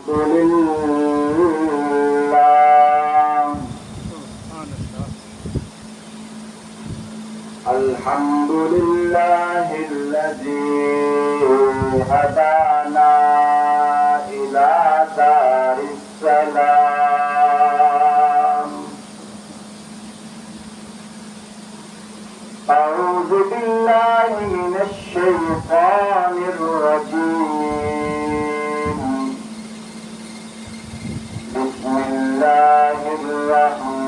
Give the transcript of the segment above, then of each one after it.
الحمد لله الذي هدانا إلى دار السلام. أعوذ بالله من الشيطان الرجيم. بسم الله الرحمن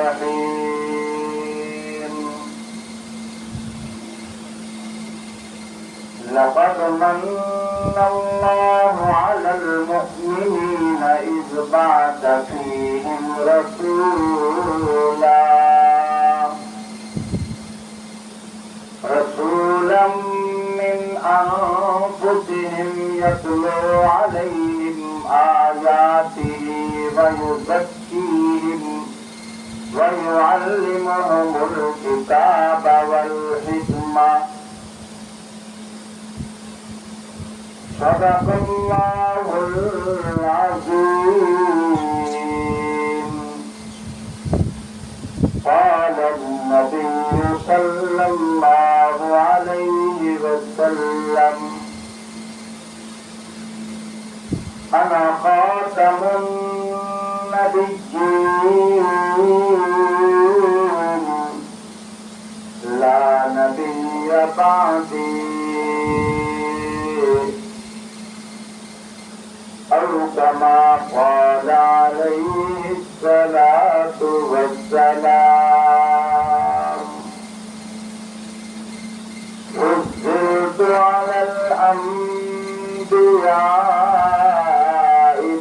الرحيم. لقد من الله على المؤمنين إذ بعث فيهم رسولا من أنفسهم يتلو عليهم آياته ويزكيهم ويعلمهم الكتاب والحكمة. صدق الله العظيم. قال النبي صلى الله عليه وسلم: أنا خاتم النبيين لا نبي بعدي. أو كما قال عليه الصلاة والسلام: فضلت على الأنبياء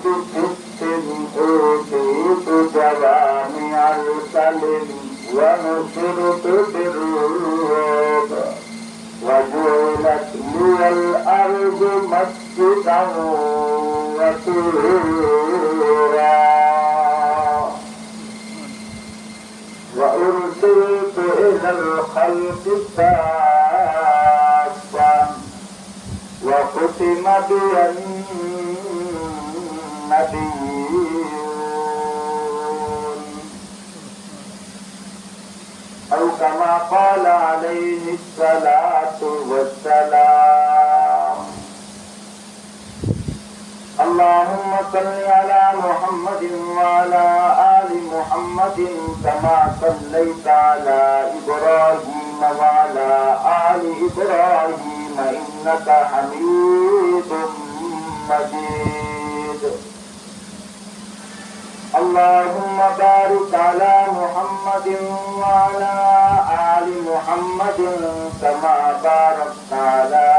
بست أوتيت جوامع الكلم ونصرت بالرعب وجعلت لي الأرض مسجدا وطهورا وأرسلت إلى الخلق كافة وختم بي النبيون. أو كما قال عليه الصلاة والسلام. اللهم صل على محمد وعلى آل محمد كما صليت على إبراهيم وعلى آل إبراهيم إنك حميد مجيد. اللهم بارك على محمد وعلى آل محمد كما باركت على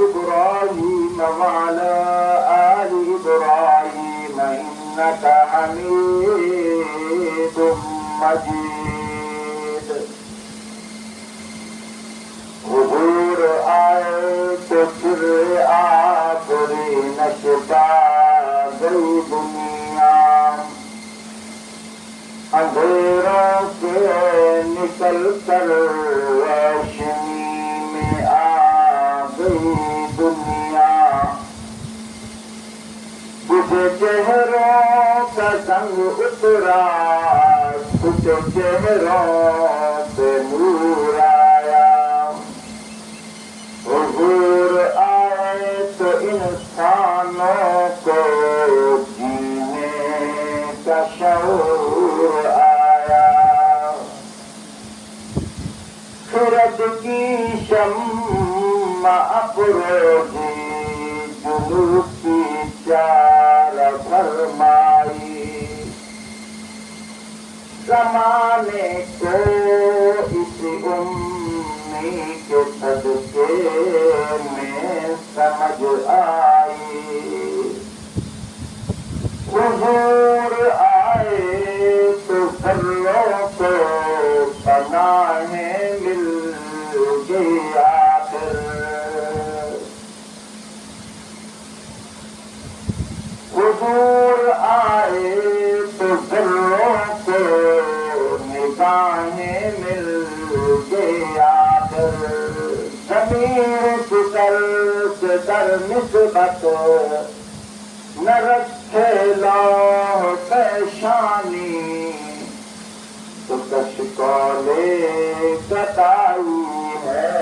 إبراهيم وعلى آل إبراهيم إنك حميد مجيد. حضور آئے تو پھر آخری نشتا گئی دنیا، اندھیروں سے نکل کر روشنی میں آ گئی دنیا. کچھ چہروں کا سنگ اترا، کچھ چہروں سے نور آیا. حضور آئے تو انسانوں کو جینے کا شعور آیا. خرد کی شمع افروزی جلوس کی چار فرمائی. زمانے کو اس امی کے صدقے میں سمجھ آئی. حضور آئے تو ذروں کو پناہیں مل گئی آخر. حضور آئے تو ذروں کو نگاہیں مل گیا آخر ضمیر فکر سے در نسبت نہ رکھے لوح پیشانی تو کشکولے کتائی ہے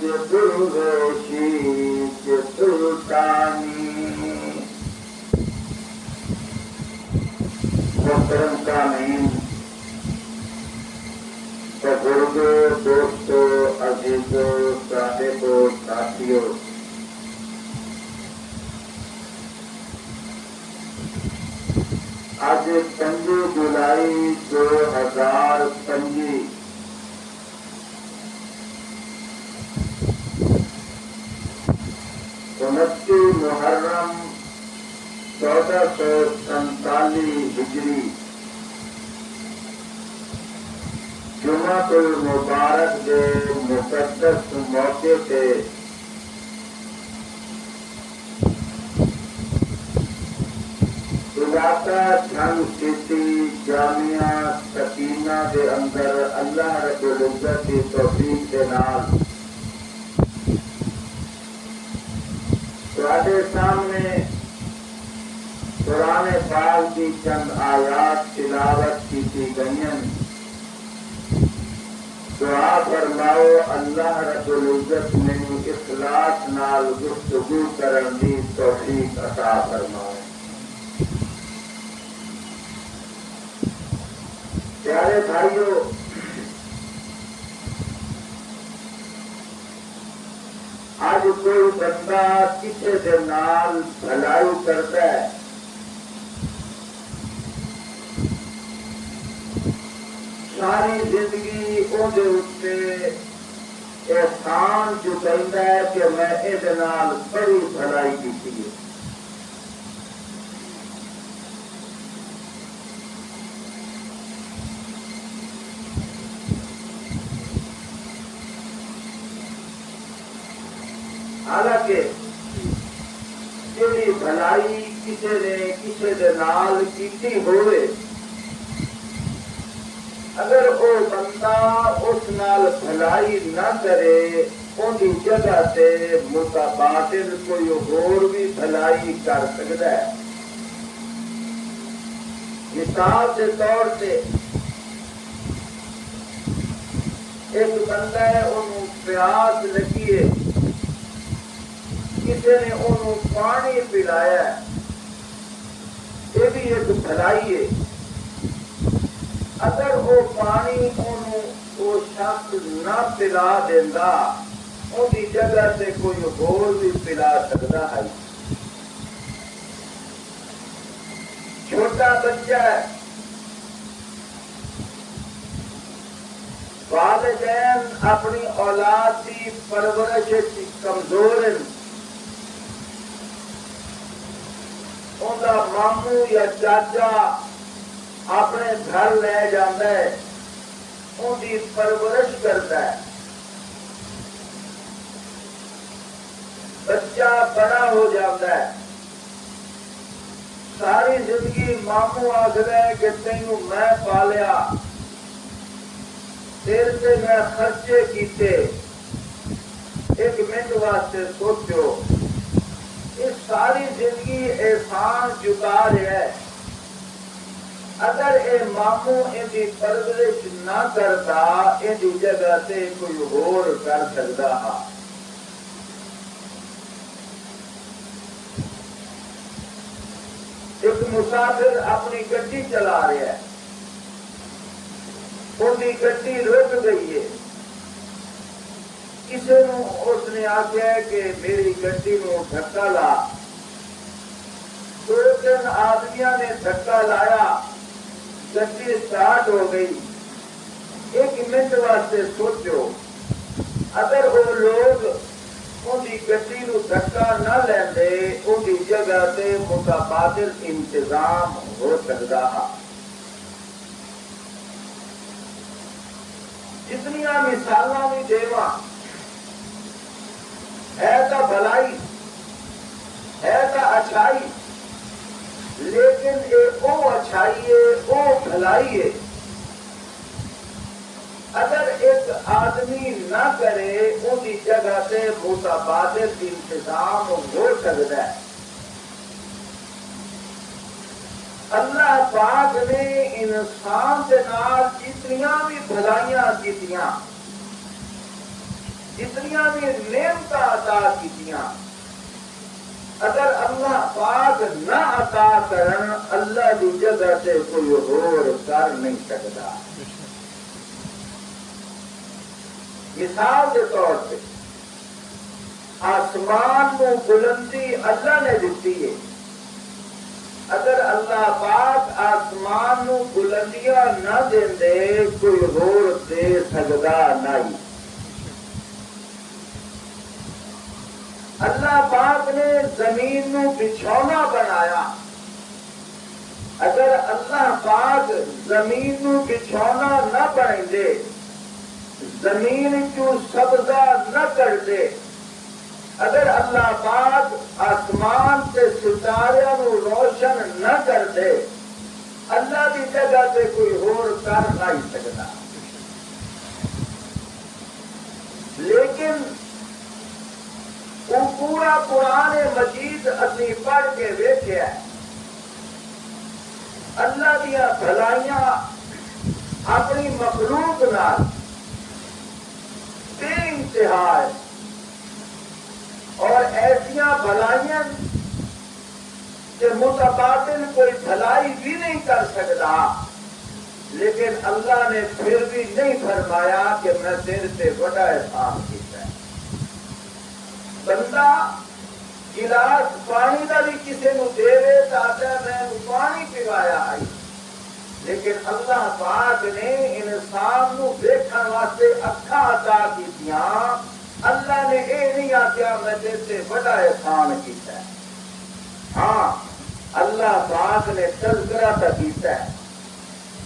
کہ درویشی کہ سلطانی محترم سامعین بزرگوں دوستوں عزیزوں صاحبوں ساتھیوں آج 5 جولائی 2025 29 محرم 1447 ہجری جمعۃ المبارک کے مقدس موقع سے علاقہ جھنگ سٹی جامعہ سکینہ کے اندر اللہ رب العزت کی توفیق کے نال تمہارے سامنے قرآن پاک کی چند آیات تلاوت کی گئیں. دعا فرماؤ اللہ رب العزت میں اخلاص نال گفتگو کرن دی توفیق عطا فرمائے. پیارے بھائیو، آج کوئی بندہ کسی دے نال بھلائی کرتا ہے، ساری زندگی اندے اتنے احسان چکیندا ہے کہ میں یہ بڑی بھلائی کی ہے. حالانکہ جی بھلائی کسی نے کسی دے نال کیتی ہوئے، اگر وہ بندہ اس نال بھلائی نہ کرے ان کی جگہ سے متبادل کوئی اور بھی بھلائی کر سکتا ہے. مثال کے طور سے ایک بندہ ہے، انہوں پیاس لگی ہے، کسی نے انہوں پانی پلایا ہے، یہ بھی ایک بھلائی ہے. اگر وہ پانی انہوں وہ شخص نہ پلا دینا، ان کی جگہ سے کوئی اور بھی پلا سکتا ہے. چھوٹا بچہ ہے، والدین اپنی اولاد کی پرورش کمزور ہیں، ان کا ماموں یا چاچا اپنے گھر لے جاتا ہے، ان کی پرورش کرتا ہے. بچہ بڑا ہو جاتا ہے، ساری زندگی ماموں آخر ہے کہ تینوں میں پالیا، تیرے سے میں خرچے کیتے. ایک منٹ واسطے سوچو، اس ساری زندگی احسان چکا رہا ہے. اگر اے ماموں ان کی پرورش نہ کرتا، ان کی جگہ سے کوئی اور کر سکتا ہے. ایک مسافر اپنی گڈی چلا رہا ہے، ان کی گڈی رک گئی ہے. کسی نو اس نے آخیا کہ میری گڈی نو دھکا لا. 2-3 آدمیاں نے دھکا لایا، گڈی سٹارٹ ہو گئی. ایک منٹ واسطے سوچو، اگر وہ لوگ ان کی گڈی نو دھکا نہ لیندے، ان کی جگہ سے متبادل انتظام ہو سکتا ہے. جتنیاں مثالاں بھی دیواں، ہے تو بھلائی، ہے تو اچھائی، لیکن وہ اچھائی ہے، وہ بھلائی ہے اگر ایک آدمی نہ کرے ان کی جگہ سے متبادل انتظام ہو سکتا ہے. اللہ پاک نے انسان کے نال جتنیاں بھی بھلائیاں کیتیاں، جتنیاں بھی نعمت عطا کیتیاں، اگر اللہ پاک نہ عطا کرن اللہ کی جگہ سے کوئی اور کر نہیں سکتا. مثال کے طور پہ آسمان کو بلندی اللہ نے دیتی ہے. اگر اللہ پاک آسمان نو بلندیاں نہ دے کوئی اور دے سکتا نہیں. اللہ پاک نے زمین نو بچھونا بنایا. اگر اللہ پاک زمین نو بچھونا نہ بنے دے، زمین چو سبزہ نہ کر دے، اگر اللہ پاک آسمان سے ستارے نو روشن نہ کر دے، اللہ کی جگہ سے کوئی اور کر نہیں سکتا. لیکن وہ پورا قرآن مجید اپنی پڑھ کے ویکھیا ہے. اللہ دیا بھلائیاں اپنی مخلوق نال بے انتہا ہے، اور ایسیاں بھلائیاں کہ متبادل کوئی بھلائی بھی نہیں کر سکتا. لیکن اللہ نے پھر بھی نہیں فرمایا کہ میں تیرے سے بڑا احسان کیا ہے. بندہ گلاس پانی کا بھی کسی کو دے تو آتا میں پانی پلایا آئی، لیکن اللہ پاک نے انسان کو دیکھنے واسطے اکھاں عطا کیتیاں. اللہ نے یہ نہیں آخیا میں تیرے سے بڑا احسان کیتا ہے. ہاں اللہ پاک نے تذکرہ تو کیتا ہے،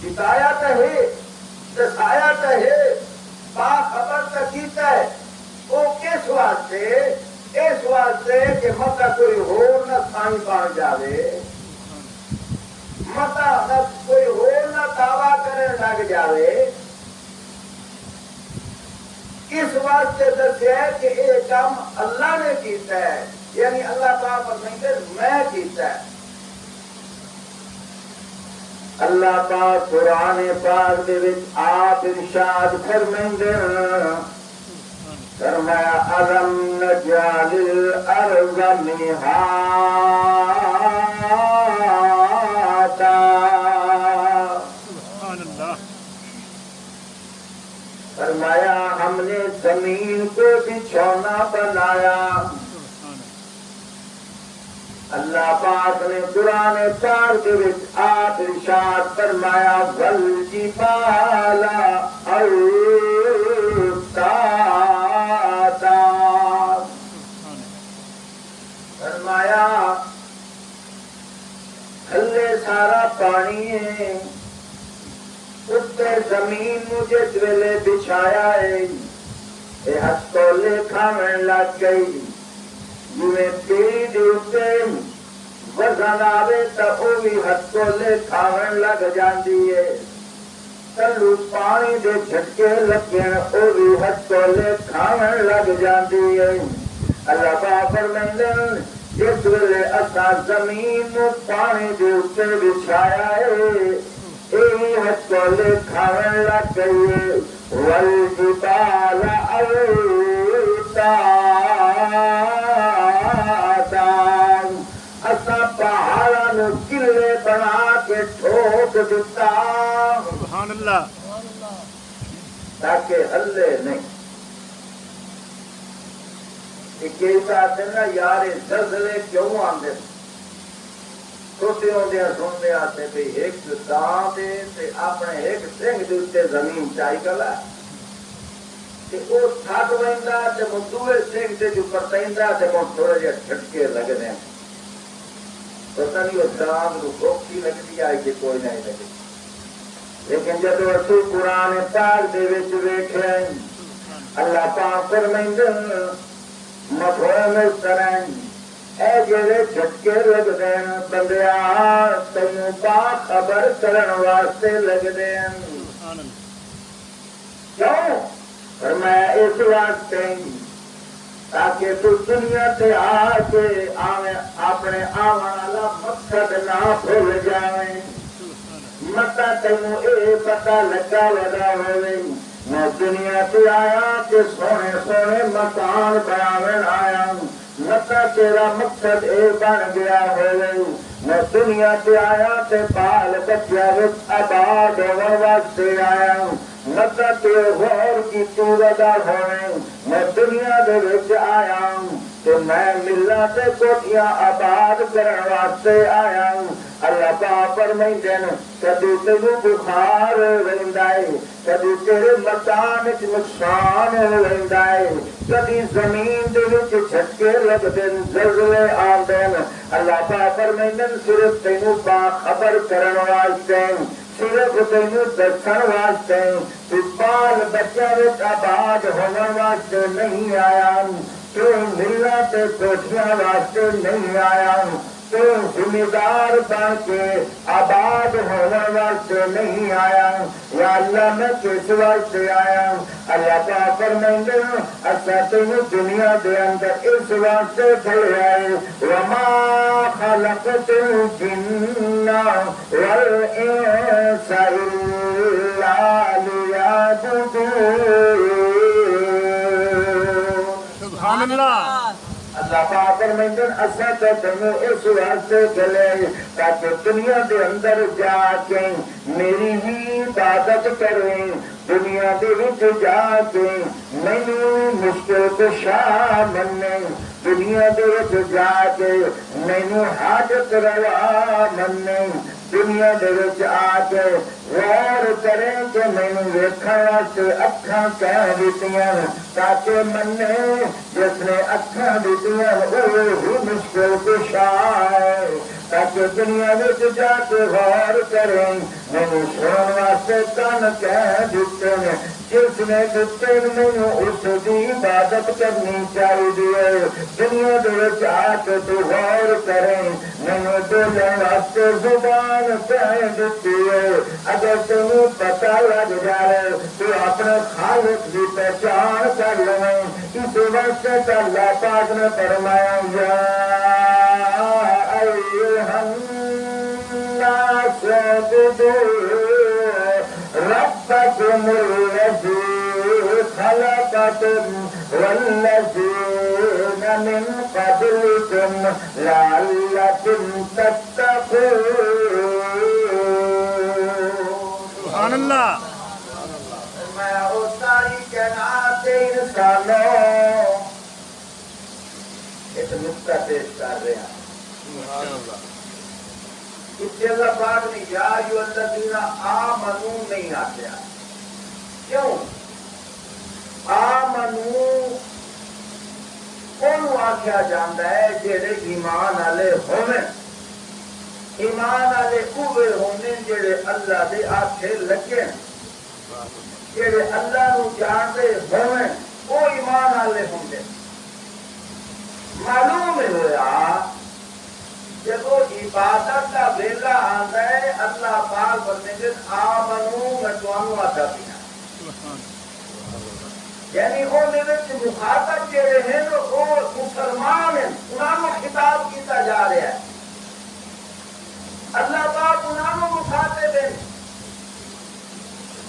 بتایا تو ہے، دسایا تو ہے، باخبر تو کیتا ہے. وہ کس واسطے؟ اس واسطے کہ متا کوئی ہور نہ سائیں بن جاوے، متا نہ کوئی ہور نہ دعویٰ کرنے لگ جاوے. اس واسطے دسیا ہے کہ یہ کام اللہ نے کیتا ہے، یعنی اللہ پاک فرمائے میں کیتا ہے. اللہ پاک قرآن پاک دے وچ آپ ارشاد فرمائندے فرمایا الم نجعل الارض مہادا. فرمایا ہم نے زمین کو بچھونا بنایا. اللہ پاک نے قرآن پاک کے وچ آپ ارشاد فرمایا والجبال اوتادا. فرمایا تھلے سارا پانی ہے، اتنے زمین مجھے ویلے بچھایا ہے، یہ ہتھولے کھاون لگ گئی. جی پیڑی دے وزن آئے تو وہ بھی ہتھولے کھاون لگ جاندی ہے. تلو پانی دے جھٹکے لگے وہ بھی ہتھولے کھاون لگ جاندی ہے. اللہ پاک فرمائندے جس ویلے اساں زمین نو پانی دے اوپر بچھایا ہے یہ ہتھولے کھاون لگ گئی ہے. والجبال اوتادا. اساں پہاڑاں نو قلعے بنا کے ٹھوک دیتا سبحان اللہ تاکہ ہلے نہیں. آتے نا یار زلزلے کیوں آتے چھوٹے ہوندے سنتے آتے بھی ایک دان دے اپنے ایک سنگھ دے اتنے زمین چائی گلا وہ تھک پہنتا دوسرے سنگھ سے جو پرتیندا تھوڑے جہے جھٹکے لگتے ہیں. پتہ نہیں وہ دان کو سوکھی لگتی ہے کہ کوئی نہیں لگتی. لیکن جب اسی قرآن پاک دے وچ ویکھے اللہ پاک فرمائندے مفہوم اس طرح اے جڑے جھٹکے لگتے ہیں بندیا تینوں باخبر کرن واسطے لگتے ہیں. کیوں اور میں اس واسطے تاکہ تو دنیا تے آ کے اپنے آون والا مقصد نہ بھول جائیں متا تینوں اے پتہ لگا لگا ہوئے میں دنیا تے آیا کہ سونے سونے مکان بناون آیا متا تیرا مقصد اے بن گیا ہوئے میں دنیا تے آیا تے بال بچیا وچ آباد ہون واسطے آیا متا تے غور کی تو ودا ہوئے میں دنیا دے وچ آیا کہ میں ملا تے کوٹیاں آباد کرن واسطے آیا اللہ پاک فرمائندے نے کبھی تینوں بخار رہندا ہے کبھی تیرے مکان وچ نقصان رہندا ہے کبھی زمین دے وچ جھٹکے لگدے زلزلے آندے اللہ پاک فرمائندے صرف تینوں باخبر کرن واسطے صرف تینوں دسن واسطے تو بال بچہ وچ آباد ہون واسطے نہیں آیا تو ملنا تے کوٹھیاں واسطے نہیں آیا تو ذمہ دار بن کے آباد ہونے واسطے نہیں آیا یا اللہ میں کس واسطے آیا اللہ پاک فرمائندے اساں تینوں دنیا دے اندر اس واسطے بھیجا ہے وما خلقت الجن والانس الا ليعبدون سبحان اللہ اللہ پاک فرمائندے اساں تے تینوں اس واسطے چلے تاکہ دنیا دے اندر جا کے میری ہی عبادت کریں دنیا دے وچ جا کے مینوں مشکل کشا مننے دنیا دے وچ جا کے مینوں حاجت روا مننے دنیا دے وچ آ کے غور کریں کہ مینوں ویکھن واسطے اکھاں کہہ دتیاں تاکہ منے جس نے اکھاں دتیاں وہ مشکل کشا ہے تاکہ دنیا وچ جا کے غور کریں مینوں سنن واسطے کان کہہ دتے نے جس نے دتے مینوں اس دی عبادت کرنی چاہیے دنیا دے وچ آ کے تو غور کریں مینوں بولن واسطے زبان کہہ دتی ہے اگر تینوں پتہ لگ جائے تو اپنے خالق کی پہچان کر لیں اس واسطے اللہ پاک نے فرمایا یا ایھا الناس اعبدوا ربکم الذی خلقکم والذین من قبلکم لعلکم تتقون سبحان اللہ میں او ساری کائنات دے انسانوں ایک نقطہ پیش کر رہا سبحان اللہ اس اللہ پاک نے یا ایھا الذین آمنوا نہیں آخیا کیوں آمنوا انہوں آخیا جاتا ہے جڑے ایمان والے ہونے ایمان والے اوے ہونے جڑے اللہ دے آکھے لگے جڑے اللہ نو جانتے ہونے وہ ایمان والے ہوں گے معلوم ہوا جب عبادت کا ویلا آتا ہے اللہ پاک فرماتے ہیں آمنو میں تمہوں آتا پیا یعنی وہ مخاطب جڑے ہیں وہ مسلمان ہیں انہوں خطاب کیتا جا رہا ہے اللہ پاک انہوں مخاطب ہیں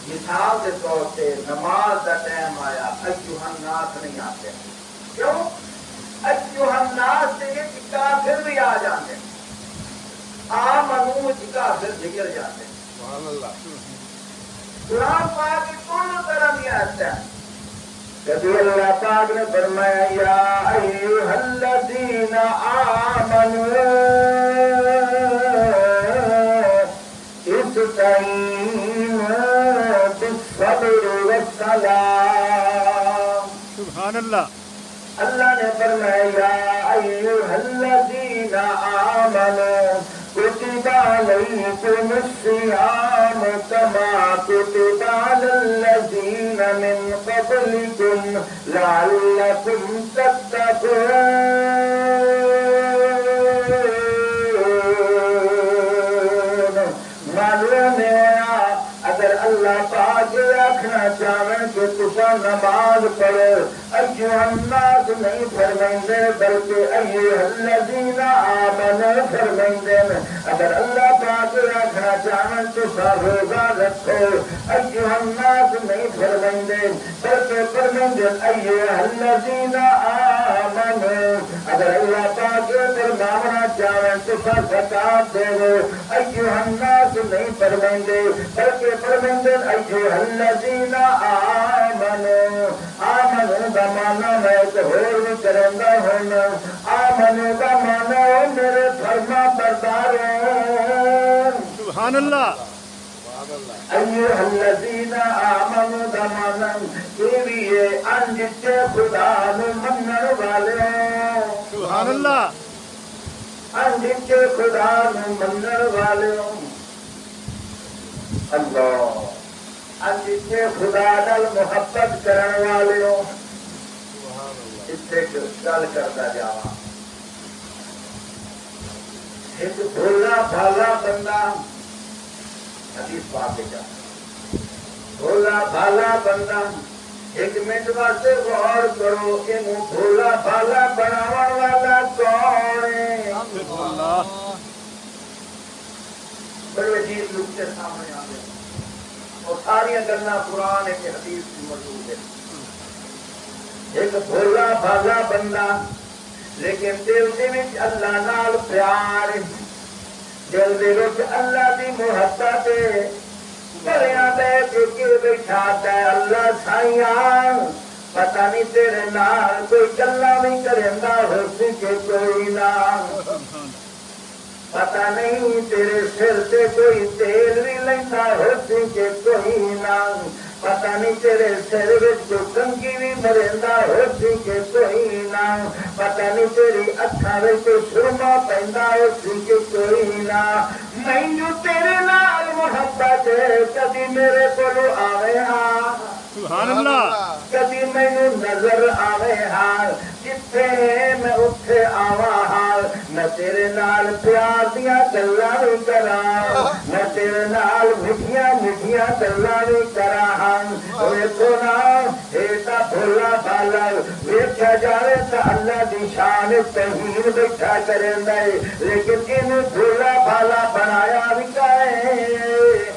مثال کے طور پہ نماز کا ٹائم آیا ایھا الناس نہیں آتے کیوں ایھا الناس سے یہ کافر بھی آ جاتے آمنو کافر بگڑ جاتے سبحان اللہ قرآن پاک کی کل طرح نہیں آتا ہے کبھی اللہ پاک نے فرمایا یا ایھا الذین آمنوا استعینوا بالصبر والصلاۃ سبحان اللہ اللہ نے فرمایا یا ایھا الذین آمنوا کتب علیکم الصیام کما کتب علی الذین من قبلکم لعلکم تتقون معلوم ہے اگر اللہ پاک رکھنا چاہیں کہ تسا نماز پڑھو ایھا الناس نہیں فرمائندے بلکہ ایھا الذین آمنوا فرمائندے اگر اللہ پاک آکھنا چاہن تسا روزہ رکھو ایھا الناس نہیں فرمائندے بلکہ فرمائندے ایھا الذین آمنوا اگر اللہ پاک فرمانا چاہن تسا زکات دو ایھا الناس نہیں فرمائندے بلکہ فرمائندے ایھا الذین آمنوا آمنوا دا معنی میں ایک اور بھی کرندا ہوں آمنوا دا معنی میرے فرما برداروں سبحان اللہ ایھا الذین آمنوا دا معنی یہ بھی ہے ان جتے خدا نو منن والے سبحان اللہ ان جتے خدا نو منن والے اللہ ان جتے خدا نال محبت کرن والے اتنے گل کرتا جاواں ایک بھولا بھالا بندہ حدیث پاک جا بھولا بھالا بندہ ایک منٹ واسطے غور کرو کہ بھولا بھالا بناون والا کون ہے اللہ بڑے عجیب نقطے سامنے آتے ہیں اور ساری گلاں قرآن ایک حدیث کی موجود ہے ایک بھولا بھالا بندہ لیکن دل دے وچ اللہ نال پیار دل دے وچ اللہ دی محبت گلیاں بیٹھ کے بیٹھا ہے اللہ سائیاں پتہ نہیں تیرے نال کوئی گلاں نہیں کریندا ہو سی کہ کوئی نہ پتہ نہیں تیرے سر سے کوئی تیل بھی لیندا ہو سی کہ کوئی نہ پتہ نہیں تیرے سر وچ کوئی کنگھی بھی مریندا ہو سی کہ کوئی نہ پتہ نہیں تیری اکھاں وچ کوئی سرما پیندا ہو سی کہ کوئی نہ مینوں تیرے نال محبت کبھی میرے کولوں آوے ہاں سبحان اللہ کبھی مینوں نظر آوے ہاں جتھے میں اتھے آواں ہاں میں تیرے نال پیار دیاں گلاں بھی کراں میں تیرے نال میٹھیاں میٹھیاں گلاں بھی کراں ویکھو نا ایسا بھولا بھالا ویکھیا جاوے تو اللہ دی شان توہین بیٹھا کریندا ہے لیکن اینوں بھولا بھالا بنایا بھی کائے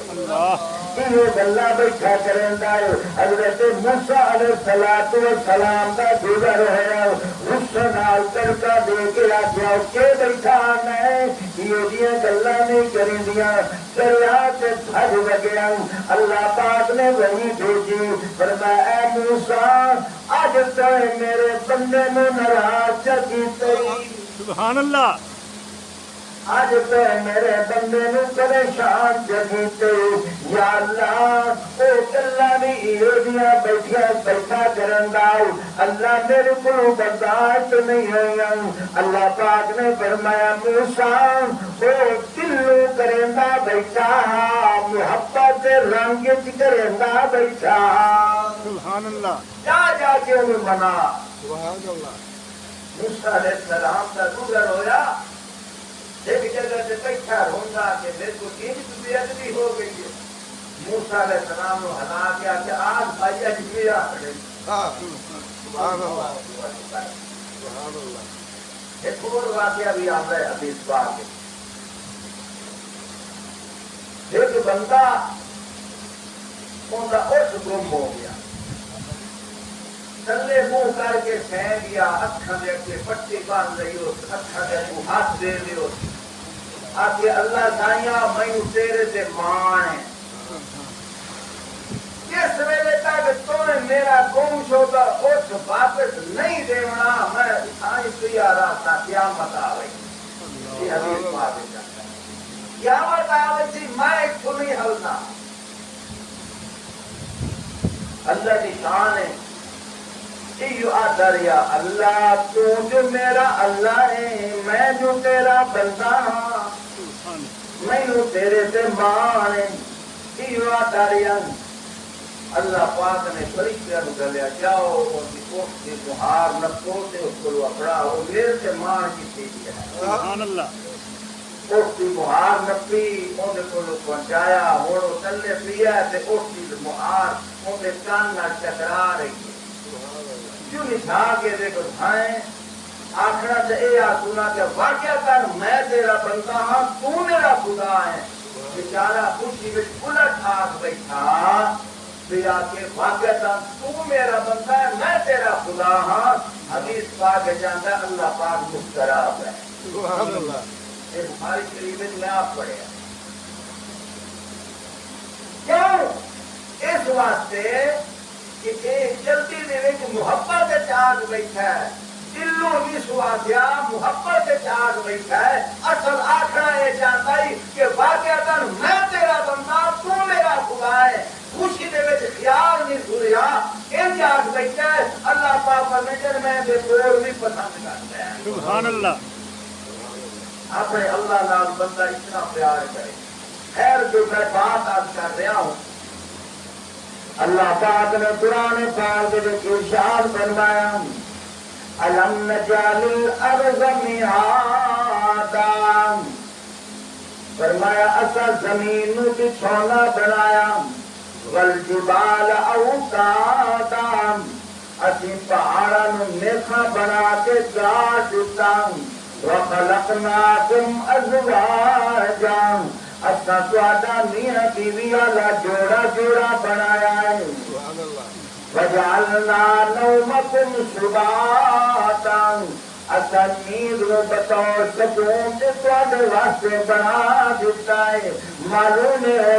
اللہ یہ گلا بیٹھا کریندا ہے حضرت موسیٰ علیہ السلام دا گزر ہویا اس نال تڑکا دے کے آکھیا کہ بیٹھا میں یہ گلاں نہیں کریندیاں دریا تے بھج لگیا اللہ پاک نے وہی بھیجی فرمایا اے موسیٰ اج تے میرے بندے نوں ناراض کیتے سبحان اللہ آج تے میرے بندے نو پریشان جگیتے یا اللہ او گلاں بھی ایڈیاں بیٹھا کرندا اللہ میرے کولوں برداشت نہیں ہویا اللہ پاک نے فرمایا موسیٰ او دلوں کریندا بیٹھا محبت رنگ وچ کریندا بیٹھا سبحان اللہ جا کے انہوں منا سبحان اللہ موسیٰ علیہ السلام دا گزر ہویا ایک جگہ سے بیٹھا روندا کہ میرے کو ان کی بے ادبی ہو گئی ہے موسیٰ علیہ السلام نے ہلا کے کہ آج بھائی اج کیا ہے سبحان اللہ سبحان اللہ ایک اور واقعہ بھی آتا ہے حدیث پاک میں ایک بندہ ان کا اس گم ہو گیا تلے منہ کر کے سہ گیا اکھاں دے کے پٹی باندھ رہی ہو اکھاں دے کو ہاتھ دے رہی ہو آکے اللہ سائیاں میں تیرے سے مان ہے جس ویلے تک تو نے میرا گم شدہ اس واپس نہیں دینا میں آئی تیارا تھا قیامت آ گئی یہ حدیث پاک ہے قیامت آ گئی میں تھوڑی ہلنا اللہ کی شان ہے دریا اللہ تو جو میرا اللہ ہے میں جو تیرا بندہ ہاں میں تیرے سے مان دریا اللہ پاک نے فرشتوں کو گلیا جاؤ اور کوٹ کے بہار نکو سے اس کو اپڑا اور میرے سے مان کی تھی سبحان اللہ اس کی مہار نپی اندر کو پہنچایا ہوں وہ تلے پیا اس کی مہار اندر کان نہ ٹکرا رہی ہے کیوں نشا کے دیکھو بھائیں آخنا تو یہ آسونا کہ واقعہ کر میں تیرا بندہ ہاں تو میرا خدا ہے بیچارہ خوشی میں الٹ آگ بیٹھا پیا کے واقعہ تو میرا بندہ ہے میں تیرا خدا ہاں حدیث پاک جانتا ہے اللہ پاک مستراب ہے سبحان اللہ یہ بخاری شریف میں آپ پڑھے کیوں اس واسطے کہ جلدی دے محبت چاگ بیٹھا ہے دلوں نہیں سوادیا محبت چاگ بیٹھا ہے اصل آخر یہ چاہتا ہے کہ واقعہ میں تیرا بندہ تو میرا خدا ہے خوشی دے وچ خیال نہیں سوریا ان چاگ بیٹھا ہے اللہ پاک پرمیشن میں بے کوئی بھی پسند کرتا ہے سبحان اللہ اپنے اللہ نال بندہ اتنا پیار کرے خیر جو میں بات آج کر رہا ہوں اللہ پاک نے قرآن پاک میں ارشاد فرمایا الم نجعل الارض مہادا فرمایا اسا زمین نو بچھونا بنایا والجبال اوتادا اسی پہاڑاں نو میخا بنا کے گاہ دتا وَخَلَقْنَاكُمْ أَزْوَاجًا اساں تہاڈا میاں بیوی والا جوڑا جوڑا بنایا ہے وَجَعَلْنَا نَوْمَكُمْ سُبَاتًا اساں نیند نو بطور سکون تے تہاڈے واسطے بنا دیتا ہے معلوم ہے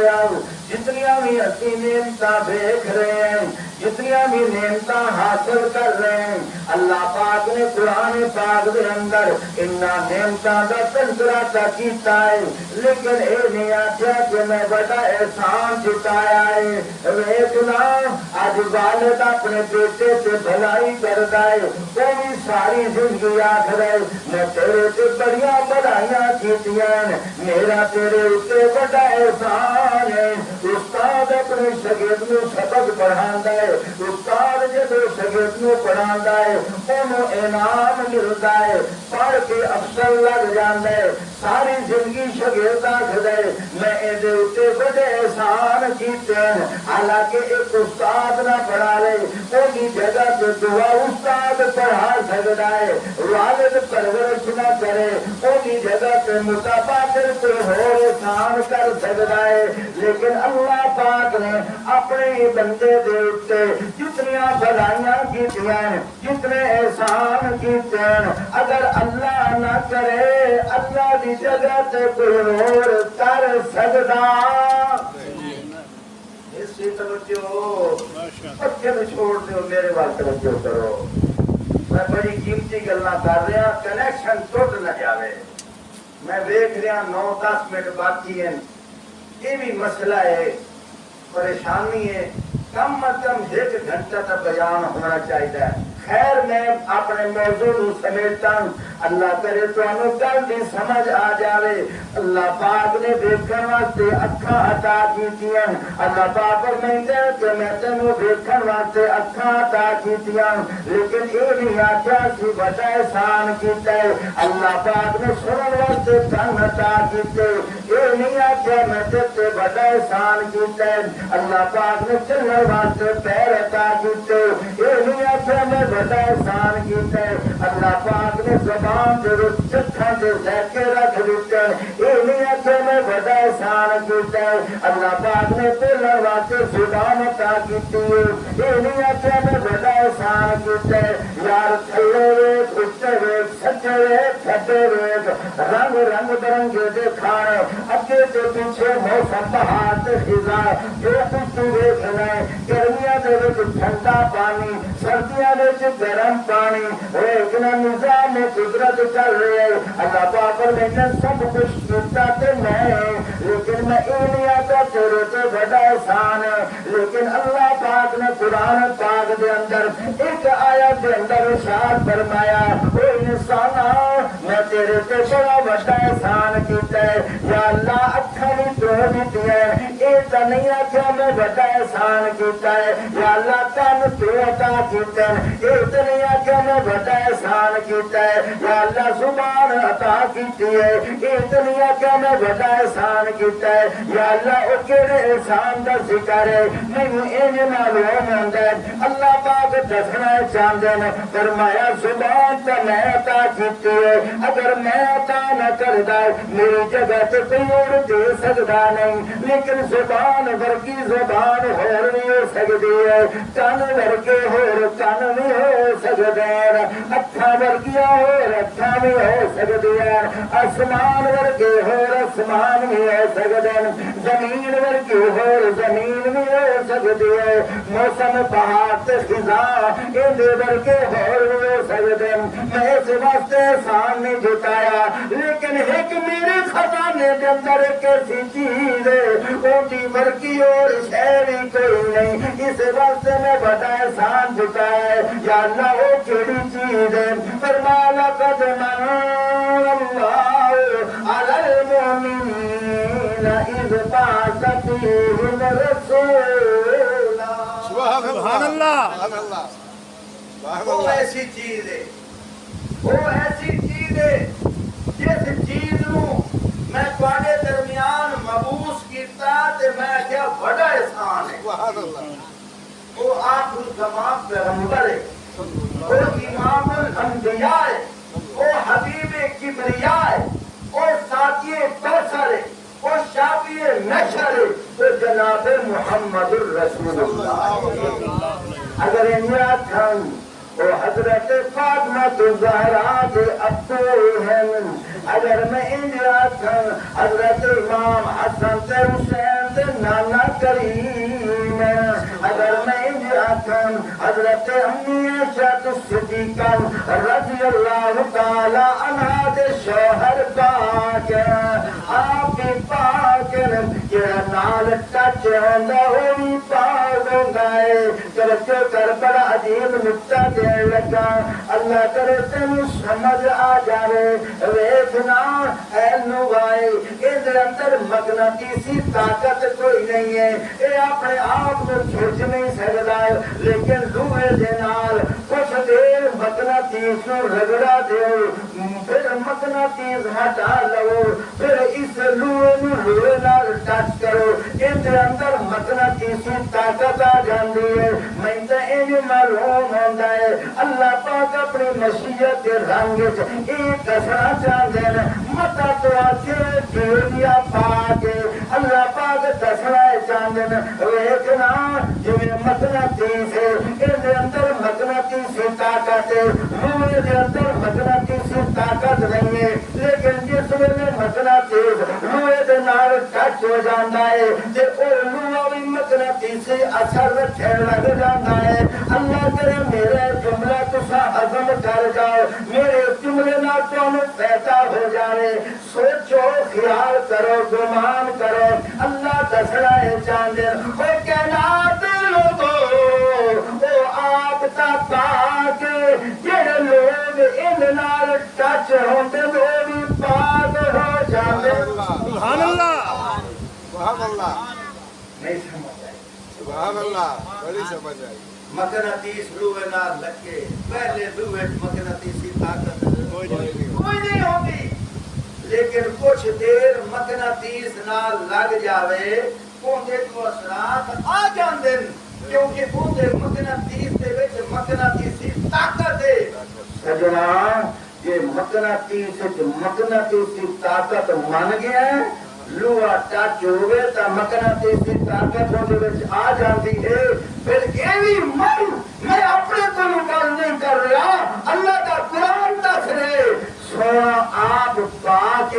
جتنیاں بھی اسی نعمتاں دیکھ رہے ہیں جتنیاں بھی نعمتاں حاصل کر رہے ہیں اللہ پاک نے قرآن پاک دے اندر انہاں نعمتاں دا تذکرہ کیتا ہے لیکن اے نہیں آخیا کہ میں بڑا احسان جتایا ہے ویکھنا اج والد اپنے بیٹے سے بھلائی کردا ہے وہ بھی ساری زندگی آکھ رہے میں تیرے سے بڑیاں بھلائیاں کیتیاں میرا تیرے اتنے بڑا احسان ہے استاد اپنے شاگرد نو سبق پڑھاندا ہے استاد جب شاگرد نو پڑھاندا ہے انہوں انعام ملدا ہے پڑھ کے افسر لگ جاندا ہے ساری زندگی شاگرد آکھدا ہے میں ایدے اتے بڑے احسان کیتے ہیں حالانکہ ایک استاد نہ پڑھا لے اونی جگہ تے دعا استاد پڑھا سکدا ہے والد پرورش نہ کرے اونی جگہ تے متبادل کوئی ہور احسان کر سکدا ہے لیکن اللہ پاک نے اپنے بندے دے اتے جتنیاں بھلائیاں کیتیاں جتنے احسان کیتے ہیں اگر اللہ نہ کرے اللہ دی جگہ تے کوئی اور کر سکدا اسی توجہ بچے نو چھوڑ دیو میرے وال توجہ کرو میں بڑی قیمتی گلاں کر رہا کنیکشن ٹوٹ نہ جاوے میں دیکھ رہا 9-10 منٹ باقی ہیں یہ بھی مسئلہ ہے پریشانی ہے کم از کم 1 گھنٹہ تک بیان ہونا چاہیے خیر میں اپنے موضوع کو سمیٹتا ہوں اللہ کرے تو انہوں گل بھی سمجھ آ جاوے اللہ پاک نے دیکھن واسطے اکھاں عطا کیتیاں اللہ پاک فرمائندا ہے کہ میں تینوں دیکھن واسطے اکھاں عطا کیتیاں لیکن یہ نہیں آخیا کہ بڑا احسان کیتا ہے اللہ پاک نے سنن واسطے کان عطا کیتے یہ نہیں آخیا میں تے بڑا احسان کیتا ہے اللہ پاک نے چلن واسطے پیر عطا کیتے یہ نہیں آخیا میں بڑا احسان کیتا ہے اللہ پاک نے زبان دے چکھاں دے ذائقے رکھ دیتے یہ نہیں آخیا میں بڑا احسان کیتا ہے اللہ پاک نے بولن واسطے زبان عطا کیتی ہے یہ نہیں آخیا میں بڑا احسان کیتا ہے یار تھلے ویکھ اچے ویکھ سچے ویکھ کھٹے ویکھ رنگ رنگ برنگے دے کھانے اگے تے پیچھے موسم بہار تے خزاں جو کچھ تو ویکھنا ہے گرمیاں دے وچ ٹھنڈا پانی سردیاں وچ گرم پانی اتنا نظام قدرت چل رہے ہیں اللہ پاک نے سب کچھ کیتا تے میں لیکن میں یہ نہیں آتا تیرے تے بڑا احسان ہے لیکن اللہ پاک نے قرآن پاک دے اندر ایک آیت دے اندر ارشاد فرمایا اے انسانا میں میں تیرے تے بڑا بڑا احسان کیتا ہے یا اللہ اکھاں بھی تو دیتی ہے اے تا نہیں آکھیا میں بڑا احسان کیتا ہے یا اللہ کان تو عطا کیتا ہے اے تا نہیں آکھیا میں بڑا احسان کیتا ہے یا اللہ زبان عطا کیتی ہے اے تا نہیں آکھیا میں بڑا احسان کیتا ہے یا اللہ او کیڑے احسان دا ذکر ہے مینوں انج معلوم ہوندا ہے اللہ پاک دسنا چاہندے نے فرمایا زبان تے میں عطا کیتی ہے اگر میں عطا نہ کردا میری جگہ تے کوئی اور دے سکدا نہیں لیکن زبان ورگی زبان ہور نہیں ہو سکدی ہے کان ورگے ہور کان نہیں ہو سکدے اکھاں ورگیاں ہور اکھاں نہیں ہو سکدیاں آسمان ورگے ہور آسمان نہیں ہو سکدے زمین ورگی ہور زمین نہیں ہو سکدی ہے موسم بہار تے خزاں اندے ورگے ہور نہیں ہو سکدے میں اس واسطے احسان نہیں جتایا لیکن ایک میرے خزانے دے اندر ایک ایسی چیز ہے اونٹی ورگی اور شے بھی کوئی نہیں اس واسطے میں بڑا احسان جتایا ہے یا اللہ وہ کیڑی چیز ہے فرمایا لقد من اللہ علی المؤمنین اذ بعث فیہم رسولا سبحان اللہ وہ ایسی چیز ہے وہ ایسی چیز ہے جس چیز نو میں تواڈے درمیان مبعوث کیتا تے میں کیا بڑا احسان ہے سبحان اللہ وہ آخر زمان پیغمبر ہے وہ امام الانبیاء ہے وہ حبیب کبریا ہے وہ ساتھی کوثر ہے وہ شافی نشر ہے وہ جناب محمد الرسول اللہ اگر انہیں آتھن وہ حضرت فاطمہ الزہرا کے ابو ہیں اگر میں انہیں آتھن حضرت امام حسن تے حسین تے نانا کریم اگر میں انہیں آتھن حضرت امی عائشہ صدیقہ رضی اللہ تعالی عنہ دے شوہر پاک آپ پاک کہ نال ٹچ ہوندا وہ بھی پاک ہوندا ہے کر بڑا عجیب نکتہ دین لگا اللہ کرے تینوں سمجھ آ جائے ویکھنا اے لوگائے اس اندر مقناطیسی طاقت کوئی نہیں ہے یہ اپنے آپ کو کھچ نہیں سکتا لیکن لوہے دے نال کچھ دیر مقناطیس کو رگڑا دیو پھر مقناطیس ہٹا لو پھر اس لوہے نو لوہے نال ٹچ کرو اس اندر مقناطیسی طاقت آ جاندی ہے میں تے ان معلوم ہوندا ہے اللہ پاک اپنی مشیت کے رنگ وچ ایک دسنا چاہندے نے متا تو آکھے دنیا پاک اللہ پاک دسنا چاہندے نے ویکھنا جویں مقناطیس ہے اس دے اندر مقناطیسی طاقت ہے لوہے دے اندر مقناطیسی طاقت نہیں ہے لیکن جس ویلے مقناطیس لوہے دے نال ٹچ ہو جاندا ہے تے او لوہا وی مقناطیسی اثر رکھن لگ جاندا ہے اللہ کرے میرے جملہ تسا ہضم کر جاؤ میرے جملے نہ تانوں پیدا ہو جائے سوچو خیال کرو گمان کرو اللہ دسنا ہے چاندے او کائنات لوگو او آپ تا پاک جڑے لوگ ان نال ٹچ ہوندے وہ بھی پاک ہو جاندے سبحان اللہ سبحان اللہ نہیں سمجھ آئی سبحان اللہ بڑی سمجھ آئی مقناطیس لوہے نال لگے پہلے لوہے مقناطیسی طاقت کوئی نہیں ہوتی لیکن کچھ دیر مقناطیس نال لگ جاوے اونتے کو اثرات آ جاندے کیونکہ اونتے مقناطیس دے وچ مقناطیسی طاقت ہے سجنا یہ مقناطیسی طاقت من گیا ہے لوہا ٹچ ہوئے تا مقناطیسی طاقت ہوندے وچ آ جاندی ہے پھر یہ بھی میں اپنے کو گل نہیں کر رہا اللہ کا قرآن دس رہے سونا آپ پاک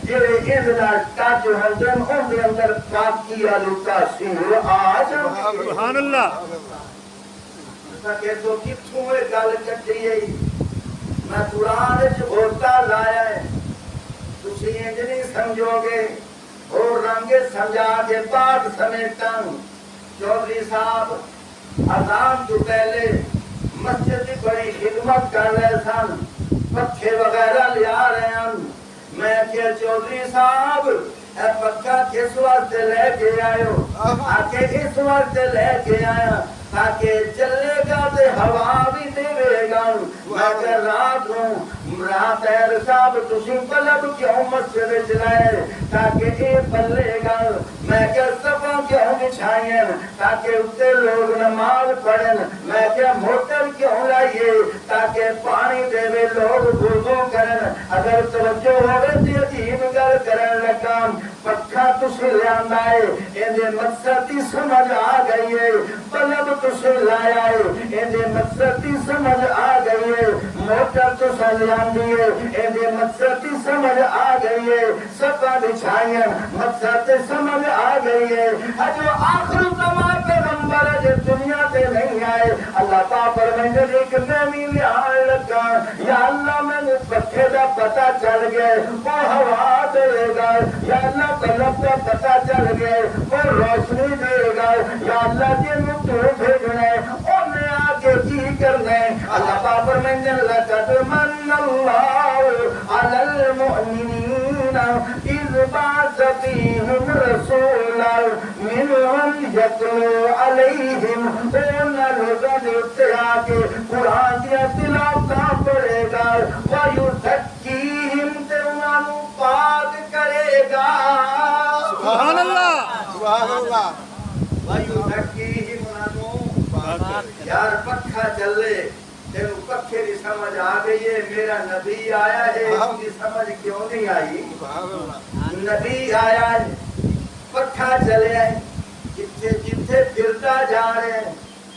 جڑے اس نال ٹچ ہوندے ان دے اندر پاکی والی تاثیر آ جاندی سبحان اللہ کہ تو کتھوں یہ گل کٹی ہے میں قرآن وچ بولتا لایا ہے تسی انج نہیں سمجھو گے اور رنگ سمجھا کے پاک سمیٹن چودھری صاحب اذان تو پہلے مسجد کی بڑی خدمت کر رہے سن پکھے وغیرہ لیا رہے ہیں. میں کہ چودھری صاحب اے پکھا کس واسطے لے کے آئے ہو؟ آکے اس واسطے لے کے آیا تاکہ چلے گا تے ہوا بھی دے گا. میں کہ رات ہے صاحب تسی بلب کیوں مسجد چلائے تاکہ یہ بلے گا. میں کہ سبوں کیوں بچھائیں تاکہ اتنے لوگ نماز پڑھیں. میں کہ موٹر کیوں لائیے تاکہ پانی دے لوگ وضو کریں. اگر توجہ ہوئے تو عجیب گل کرن لگا. پکھا تسی لیا ہے یہ مقصد کی سمجھ آ گئی ہے. بلب تسی لایا ہے یہ مقصد کی سمجھ آ گئی ہے. موٹر تسی لیا یہ مقصد کی سمجھ آ گئی ہے. سبا بچھائیں مقصد کی سمجھ آ گئی ہے. جو آخر زمان پیغمبر جو دنیا تے نہیں آئے اللہ پاک فرمائے ایک میں بھی لیا لگا. یا اللہ میں نے پکھے دا پتہ چل گئے وہ ہوا دے گا. یا اللہ بلب کا پتہ چل گئے وہ روشنی دے گا. یا اللہ جن تو بھیجنا ہے انہیں آگے کی کرنا ہے. اللہ پاک فرمائے لقد من اللہ علی المؤمنین اذ بعث فیہم رسولا منہم یتلو علیہم. ان لوگوں نے اترا کے قرآن دیا تلاوت پڑھے گا. وَيُزَكِّيهِمْ تے انہاں نوں پاک کرے گا. سبحان اللہ سبحان اللہ. وَيُزَكِّيهِمْ انہاں نوں پاک کرے گا. یار پکھا چلے تینوں پکھے کی سمجھ آ گئی ہے. میرا نبی آیا ہے اس کی سمجھ کیوں نہیں آئی؟ نبی آیا ہے پکھا چلے جتھے جتھے پھرتا جا رہے ہیں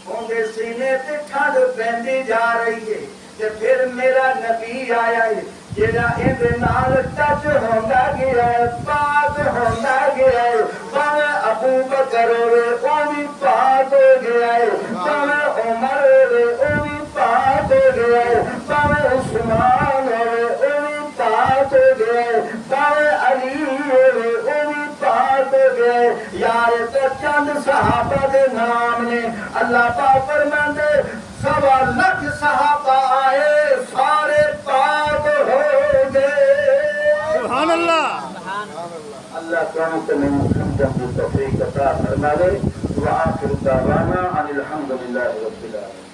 ان کے سینے تے ٹھنڈ پہنتی جا رہی ہے. تے پھر میرا نبی آیا ہے جیڑا اندے نال ٹچ ہوندا گیا ہے پاک ہوندا گیا ہے. باوے ابو بکر ہوئے وہ بھی پاک ہو گیا ہے. باوے عمر ہوئے وہ بھی پاک ہو گیا ہے. باوے عثمان ہوئے وہ بھی پاک ہو گیا ہے. باوے علی ہوئے وہ بھی پاک ہو گیا ہے. یار تو چند صحابہ دے نام نے اللہ پاک فرماندے 1.25 لاکھ صحابہ آئے سارے پاک ہو گئے. سبحان اللہ. اللہ تعالیٰ تمہیں سمجھن کی توفیق عطا فرمائے. وآخر دعوانا ان الحمد للہ رب العالمین.